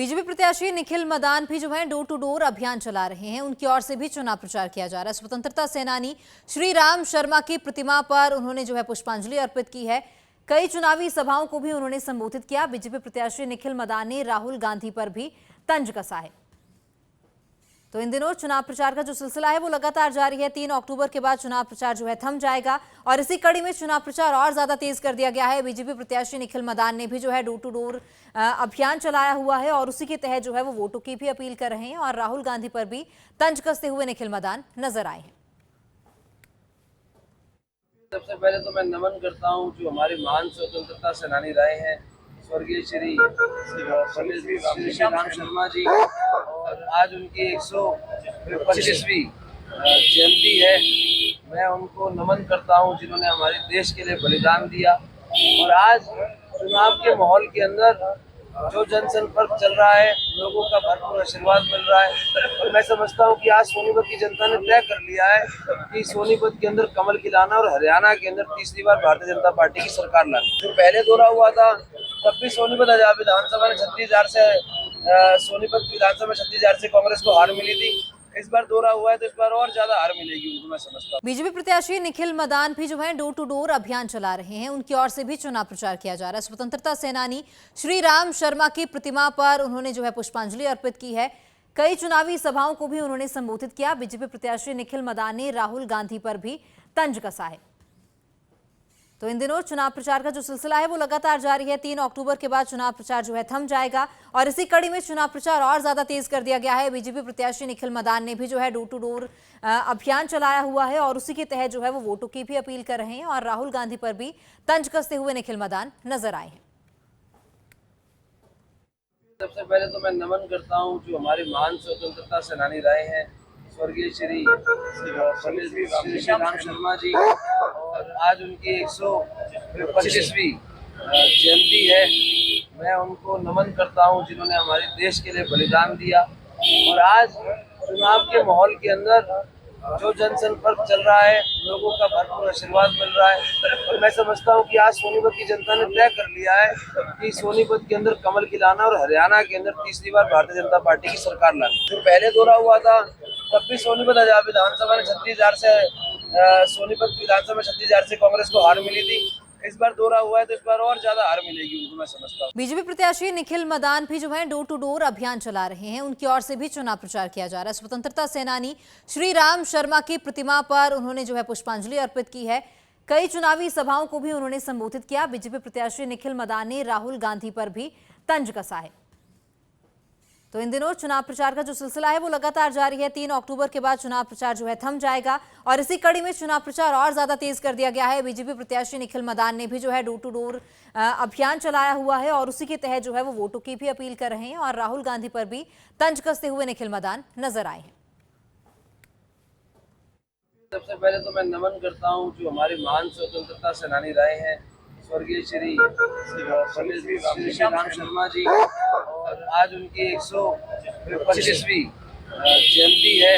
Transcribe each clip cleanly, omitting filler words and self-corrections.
BJP प्रत्याशी निखिल मदान भी जो है डोर टू डोर अभियान चला रहे हैं। उनकी ओर से भी चुनाव प्रचार किया जा रहा है। स्वतंत्रता सेनानी श्री राम शर्मा की प्रतिमा पर उन्होंने जो है पुष्पांजलि अर्पित की है। कई चुनावी सभाओं को भी उन्होंने संबोधित किया। बीजेपी प्रत्याशी निखिल मदान ने राहुल गांधी पर भी तंज कसा है। तो इन दिनों चुनाव प्रचार का जो सिलसिला है वो लगातार जारी है। 3 अक्टूबर के बाद चुनाव प्रचार जो है थम जाएगा और इसी कड़ी में चुनाव प्रचार और ज्यादा तेज कर दिया गया है। बीजेपी प्रत्याशी निखिल मदान ने भी जो है डोर टू डोर अभियान चलाया हुआ है और उसी के तहत जो है वो वोटों की भी अपील कर रहे हैं और राहुल गांधी पर भी तंज कसते हुए निखिल मदान नजर आए हैं। सबसे पहले तो मैं नमन करता हूं जो हमारे महान स्वतंत्रता सेनानी रहे हैं स्वर्गीय श्री राम शर्मा जी, और आज उनकी 125वीं जयंती है। मैं उनको नमन करता हूं जिन्होंने हमारे देश के लिए बलिदान दिया। और आज चुनाव के माहौल के अंदर जो जनसंपर्क चल रहा है, लोगों का भरपूर आशीर्वाद मिल रहा है और मैं समझता हूं कि आज सोनीपत की जनता ने तय कर लिया है कि सोनीपत के अंदर कमल खिलाना और हरियाणा के अंदर तीसरी बार भारतीय जनता पार्टी की सरकार लाना। जो पहले दौरा हुआ था तब भी सोनीपत विधानसभा में 36,000 से सोनीपत विधानसभा में 36,000 से कांग्रेस को हार मिली थी। इस बार दौरा हुआ है तो इस बार और ज्यादा हार मिलेगी उनको, मैं समझता हूँ। बीजेपी प्रत्याशी निखिल मदान भी जो है डोर टू डोर अभियान चला रहे हैं। उनकी ओर से भी चुनाव प्रचार किया जा रहा है। स्वतंत्रता सेनानी श्री राम शर्मा की प्रतिमा पर उन्होंने जो है पुष्पांजलि अर्पित की है। कई चुनावी सभाओं को भी उन्होंने संबोधित किया। बीजेपी प्रत्याशी निखिल मदान ने राहुल गांधी पर भी तंज कसा है। तो इन दिनों चुनाव प्रचार का जो सिलसिला है वो लगातार जारी है। 3 अक्टूबर के बाद चुनाव प्रचार जो है थम जाएगा और इसी कड़ी में चुनाव प्रचार और ज्यादा तेज कर दिया गया है। बीजेपी प्रत्याशी निखिल मदान ने भी जो है डोर टू डोर अभियान चलाया हुआ है और उसी के तहत जो है वो वोटों की भी अपील कर रहे हैं और राहुल गांधी पर भी तंज कसते हुए निखिल मदान नजर आए हैं। सबसे पहले तो मैं नमन करता हूं जो हमारे महान स्वतंत्रता सेनानी रहे हैं स्वर्गीय श्री राम शर्मा जी, और आज उनकी 125वीं जयंती है। मैं उनको नमन करता हूं जिन्होंने हमारे देश के लिए बलिदान दिया। और आज चुनाव के माहौल के अंदर जो जनसंपर्क चल रहा है, लोगों का भरपूर आशीर्वाद मिल रहा है और मैं समझता हूं कि आज सोनीपत की जनता ने तय कर लिया है कि सोनीपत के अंदर कमल खिलाना और हरियाणा के अंदर तीसरी बार भारतीय जनता पार्टी की सरकार लाना। जो पहले दौरा हुआ था तब भी सोनीपत विधानसभा में 36,000 से सोनीपत विधानसभा में 36,000 से कांग्रेस को हार मिली थी। इस बार दौरा हुआ है तो इस बार और ज्यादा हार मिलेगी उनको, मैं समझता हूँ। बीजेपी प्रत्याशी निखिल मदान भी जो है डोर टू डोर अभियान चला रहे हैं। उनकी ओर से भी चुनाव प्रचार किया जा रहा है। स्वतंत्रता सेनानी श्री राम शर्मा की प्रतिमा पर उन्होंने जो है पुष्पांजलि अर्पित की है। कई चुनावी सभाओं को भी उन्होंने संबोधित किया। बीजेपी प्रत्याशी निखिल मदान ने राहुल गांधी पर भी तंज कसा है। तो इन दिनों चुनाव प्रचार का जो सिलसिला है वो लगातार जारी है। 3 अक्टूबर के बाद चुनाव प्रचार जो है थम जाएगा और इसी कड़ी में चुनाव प्रचार और ज्यादा तेज कर दिया गया है। बीजेपी प्रत्याशी निखिल मदान ने भी जो है डोर टू डोर अभियान चलाया हुआ है और उसी के तहत जो है वो वोटों की भी अपील कर रहे हैं और राहुल गांधी पर भी तंज कसते हुए निखिल मदान नजर आए हैं। सबसे पहले तो मैं नमन करता हूं जो हमारे महान स्वतंत्रता सेनानी रहे हैं स्वर्गीय श्री राम शर्मा जी, और आज उनकी 125वीं जयंती है।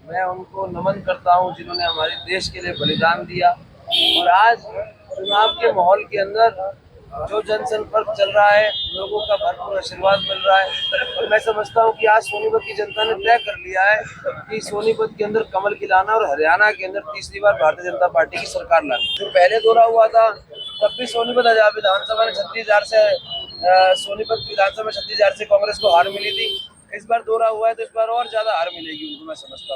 मैं उनको नमन करता हूं जिन्होंने हमारे देश के लिए बलिदान दिया। और आज चुनाव के माहौल के अंदर जो जनसंपर्क चल रहा है, लोगों का भरपूर आशीर्वाद मिल रहा है और मैं समझता हूं कि आज सोनीपत की जनता ने तय कर लिया है कि सोनीपत के अंदर कमल खिलाना और हरियाणा के अंदर तीसरी बार भारतीय जनता पार्टी की सरकार लाना। जो पहले दौरा हुआ था तब भी सोनीपत विधानसभा में 36,000 से सोनीपत विधानसभा में 36,000 से कांग्रेस को हार मिली थी। इस बार दौरा हुआ है तो इस बार और ज्यादा हार मिलेगी उनको, मैं समझता हूँ।